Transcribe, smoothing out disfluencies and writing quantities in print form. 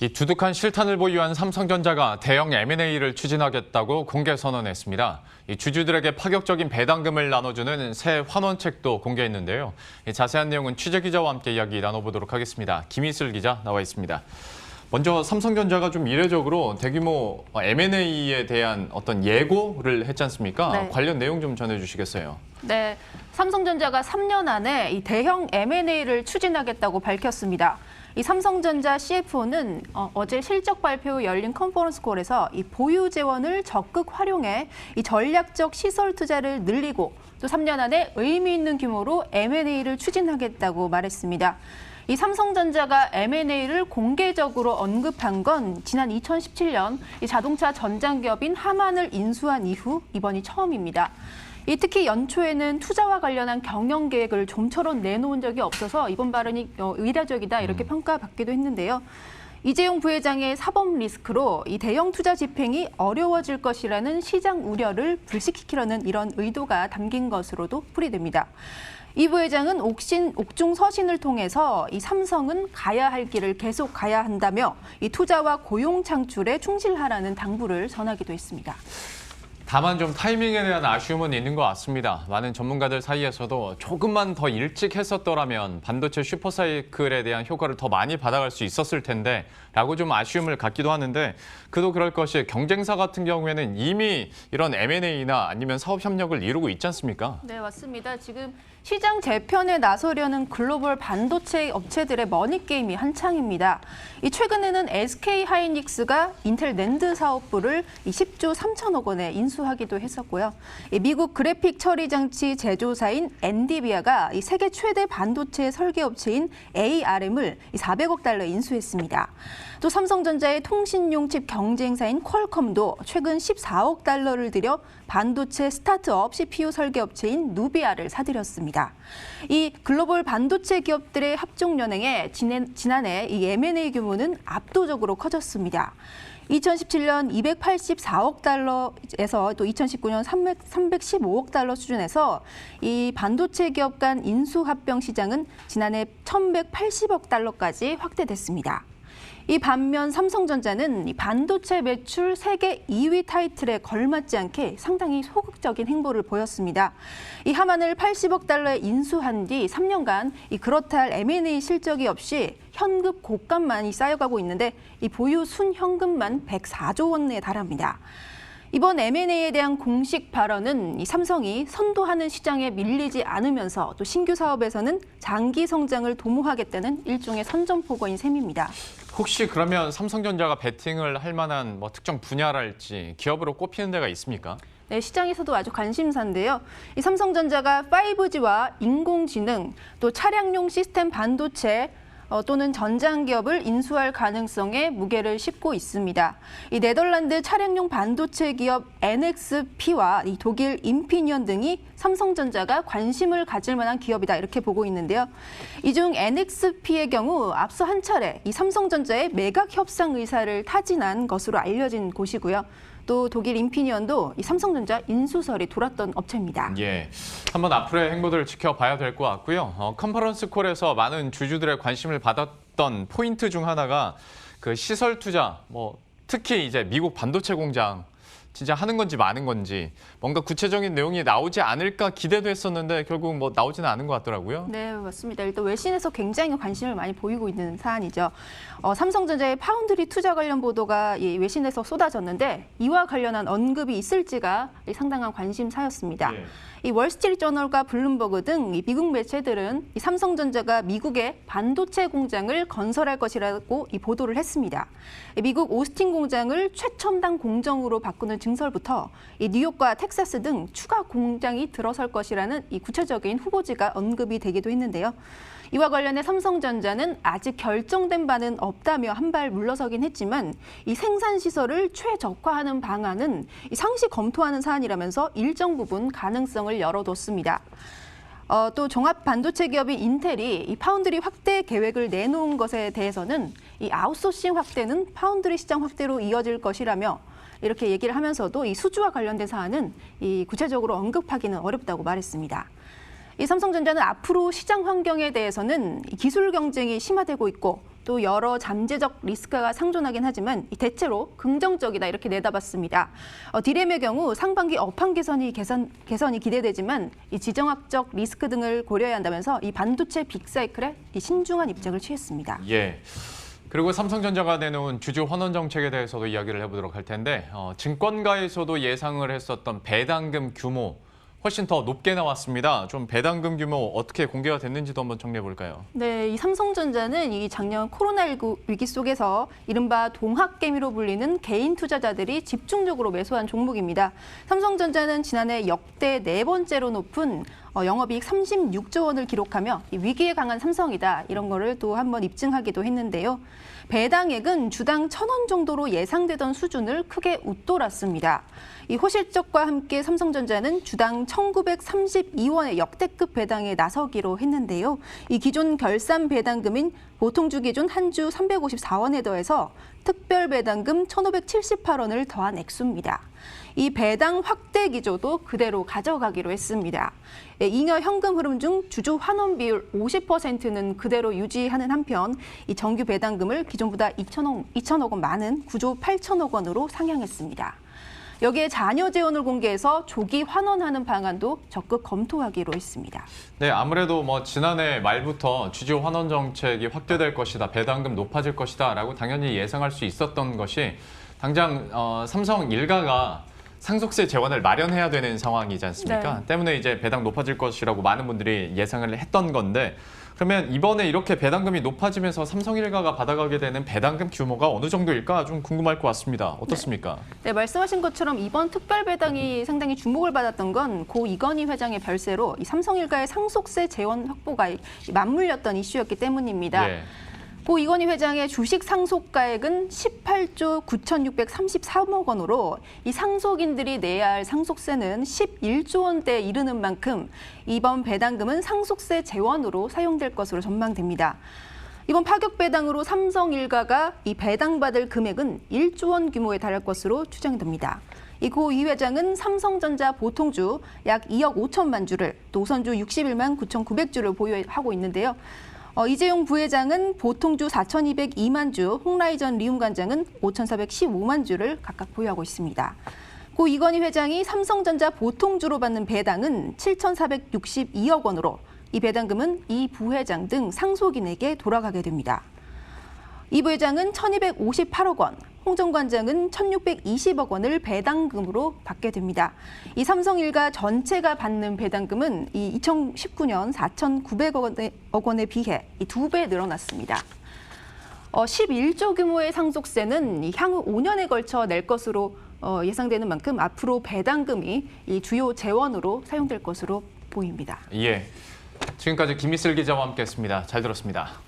이 두둑한 실탄을 보유한 삼성전자가 대형 M&A를 추진하겠다고 공개 선언했습니다. 이 주주들에게 파격적인 배당금을 나눠주는 새 환원책도 공개했는데요. 이 자세한 내용은 취재 기자와 함께 이야기 나눠보도록 하겠습니다. 김희슬 기자 나와 있습니다. 먼저 삼성전자가 좀 이례적으로 대규모 M&A에 대한 어떤 예고를 했지 않습니까? 네. 관련 내용 좀 전해주시겠어요? 네, 삼성전자가 3년 안에 이 대형 M&A를 추진하겠다고 밝혔습니다. 이 삼성전자 CFO는 어제 실적 발표 후 열린 컨퍼런스 콜에서 이 보유 재원을 적극 활용해 이 전략적 시설 투자를 늘리고 또 3년 안에 의미 있는 규모로 M&A를 추진하겠다고 말했습니다. 이 삼성전자가 M&A를 공개적으로 언급한 건 지난 2017년 이 자동차 전장기업인 하만을 인수한 이후 이번이 처음입니다. 특히 연초에는 투자와 관련한 경영 계획을 좀처럼 내놓은 적이 없어서 이번 발언이 의례적이다 이렇게 평가받기도 했는데요. 이재용 부회장의 사법 리스크로 이 대형 투자 집행이 어려워질 것이라는 시장 우려를 불식시키려는 이런 의도가 담긴 것으로도 풀이됩니다. 이 부회장은 옥중 서신을 통해서 이 삼성은 가야 할 길을 계속 가야 한다며 이 투자와 고용 창출에 충실하라는 당부를 전하기도 했습니다. 다만 좀 타이밍에 대한 아쉬움은 있는 것 같습니다. 많은 전문가들 사이에서도 조금만 더 일찍 했었더라면 반도체 슈퍼사이클에 대한 효과를 더 많이 받아갈 수 있었을 텐데 라고 좀 아쉬움을 갖기도 하는데 그도 그럴 것이 경쟁사 같은 경우에는 이미 이런 M&A나 아니면 사업 협력을 이루고 있지 않습니까? 네, 맞습니다. 지금 시장 재편에 나서려는 글로벌 반도체 업체들의 머니게임이 한창입니다. 최근에는 SK하이닉스가 인텔 낸드 사업부를 10조 3천억 원에 인수하기도 했었고요. 미국 그래픽 처리 장치 제조사인 엔디비아가 세계 최대 반도체 설계 업체인 ARM을 400억 달러 인수했습니다. 또 삼성전자의 통신용 칩 경쟁사인 퀄컴도 최근 14억 달러를 들여 반도체 스타트업 CPU 설계 업체인 누비아를 사들였습니다. 이 글로벌 반도체 기업들의 합종 연행에 지난해 이 M&A 규모는 압도적으로 커졌습니다. 2017년 284억 달러에서 또 2019년 315억 달러 수준에서 이 반도체 기업 간 인수 합병 시장은 지난해 1,180억 달러까지 확대됐습니다. 이 반면 삼성전자는 이 반도체 매출 세계 2위 타이틀에 걸맞지 않게 상당히 소극적인 행보를 보였습니다. 이 하만을 80억 달러에 인수한 뒤 3년간 이 그렇다 할 M&A 실적이 없이 현금 곶감만이 쌓여가고 있는데 이 보유 순현금만 104조 원에 달합니다. 이번 M&A에 대한 공식 발언은 이 삼성이 선도하는 시장에 밀리지 않으면서 또 신규 사업에서는 장기 성장을 도모하겠다는 일종의 선전포고인 셈입니다. 혹시 그러면 삼성전자가 베팅을 할 만한 특정 분야랄지 기업으로 꼽히는 데가 있습니까? 네, 시장에서도 아주 관심사인데요. 이 삼성전자가 5G와 인공지능, 또 차량용 시스템 반도체, 또는 전장기업을 인수할 가능성에 무게를 싣고 있습니다. 이 네덜란드 차량용 반도체 기업 NXP와 이 독일 인피니언 등이 삼성전자가 관심을 가질 만한 기업이다 이렇게 보고 있는데요. 이 중 NXP의 경우 앞서 한 차례 이 삼성전자의 매각 협상 의사를 타진한 것으로 알려진 곳이고요. 또 독일 인피니언도 이 삼성전자 인수설이 돌았던 업체입니다. 예, 한번 앞으로의 행보들을 지켜봐야 될 것 같고요. 컨퍼런스 콜에서 많은 주주들의 관심을 받았던 포인트 중 하나가 그 시설 투자, 특히 이제 미국 반도체 공장 진짜 하는 건지 마는 건지 뭔가 구체적인 내용이 나오지 않을까 기대도 했었는데 결국 나오지는 않은 것 같더라고요. 네, 맞습니다. 일단 외신에서 굉장히 관심을 많이 보이고 있는 사안이죠. 삼성전자의 파운드리 투자 관련 보도가 이 외신에서 쏟아졌는데 이와 관련한 언급이 있을지가 상당한 관심사였습니다. 예. 이 월스트리트저널과 블룸버그 등 이 미국 매체들은 이 삼성전자가 미국에 반도체 공장을 건설할 것이라고 이 보도를 했습니다. 미국 오스틴 공장을 최첨단 공정으로 바꾸는 증설부터 이 뉴욕과 텍사스 등 추가 공장이 들어설 것이라는 이 구체적인 후보지가 언급이 되기도 했는데요. 이와 관련해 삼성전자는 아직 결정된 바는 없다며 한 발 물러서긴 했지만 이 생산 시설을 최적화하는 방안은 이 상시 검토하는 사안이라면서 일정 부분 가능성을 열어뒀습니다. 또 종합 반도체 기업인 인텔이 이 파운드리 확대 계획을 내놓은 것에 대해서는 이 아웃소싱 확대는 파운드리 시장 확대로 이어질 것이라며 이렇게 얘기를 하면서도 이 수주와 관련된 사안은 이 구체적으로 언급하기는 어렵다고 말했습니다. 이 삼성전자는 앞으로 시장 환경에 대해서는 기술 경쟁이 심화되고 있고 또 여러 잠재적 리스크가 상존하긴 하지만 대체로 긍정적이다 이렇게 내다봤습니다. 디램의 경우 상반기 업황 개선이 기대되지만 이 지정학적 리스크 등을 고려해야 한다면서 이 반도체 빅사이클에 이 신중한 입장을 취했습니다. 예. 그리고 삼성전자가 내놓은 주주 환원 정책에 대해서도 이야기를 해보도록 할 텐데 증권가에서도 예상을 했었던 배당금 규모 훨씬 더 높게 나왔습니다. 좀 배당금 규모 어떻게 공개가 됐는지도 한번 정리해 볼까요? 네, 이 삼성전자는 이 작년 코로나19 위기 속에서 이른바 동학개미로 불리는 개인 투자자들이 집중적으로 매수한 종목입니다. 삼성전자는 지난해 역대 4번째로 높은 영업이익 36조 원을 기록하며 이 위기에 강한 삼성이다 이런 거를 또 한번 입증하기도 했는데요. 배당액은 주당 1,000원 정도로 예상되던 수준을 크게 웃돌았습니다. 이 호실적과 함께 삼성전자는 주당 1,932원의 역대급 배당에 나서기로 했는데요. 이 기존 결산 배당금인 보통주 기준 한 주 354원에 더해서 특별 배당금 1,578원을 더한 액수입니다. 이 배당 확대 기조도 그대로 가져가기로 했습니다. 잉여 현금 흐름 중 주주 환원 비율 50%는 그대로 유지하는 한편 이 정규 배당금을 기존보다 2천억 원 많은 9조 8천억 원으로 상향했습니다. 여기에 자녀 재원을 공개해서 조기 환원하는 방안도 적극 검토하기로 했습니다. 네, 아무래도 지난해 말부터 주주 환원 정책이 확대될 것이다, 배당금 높아질 것이다라고 당연히 예상할 수 있었던 것이 당장 삼성 일가가 상속세 재원을 마련해야 되는 상황이지 않습니까? 네. 때문에 이제 배당 높아질 것이라고 많은 분들이 예상을 했던 건데 그러면 이번에 이렇게 배당금이 높아지면서 삼성일가가 받아가게 되는 배당금 규모가 어느 정도일까 좀 궁금할 것 같습니다. 어떻습니까? 네, 말씀하신 것처럼 이번 특별 배당이 상당히 주목을 받았던 건 고 이건희 회장의 별세로 이 삼성일가의 상속세 재원 확보가 맞물렸던 이슈였기 때문입니다. 예. 고 이건희 회장의 주식 상속가액은 18조 9,633억 원으로 이 상속인들이 내야 할 상속세는 11조 원대에 이르는 만큼 이번 배당금은 상속세 재원으로 사용될 것으로 전망됩니다. 이번 파격 배당으로 삼성일가가 이 배당받을 금액은 1조 원 규모에 달할 것으로 추정됩니다. 이 고 이 회장은 삼성전자 보통주 약 2억 5천만 주를, 또 우선주 61만 9,900주를 보유하고 있는데요. 이재용 부회장은 보통주 4,202만 주, 홍라이전 리움 관장은 5,415만 주를 각각 보유하고 있습니다. 고 이건희 회장이 삼성전자 보통주로 받는 배당은 7,462억 원으로 이 배당금은 이 부회장 등 상속인에게 돌아가게 됩니다. 이 부회장은 1,258억 원, 홍 전 관장은 1,620억 원을 배당금으로 받게 됩니다. 이 삼성일가 전체가 받는 배당금은 이 2019년 4,900억 원에 비해 이 2배 늘어났습니다. 11조 규모의 상속세는 향후 5년에 걸쳐 낼 것으로 예상되는 만큼 앞으로 배당금이 이 주요 재원으로 사용될 것으로 보입니다. 예. 지금까지 김희슬 기자와 함께했습니다. 잘 들었습니다.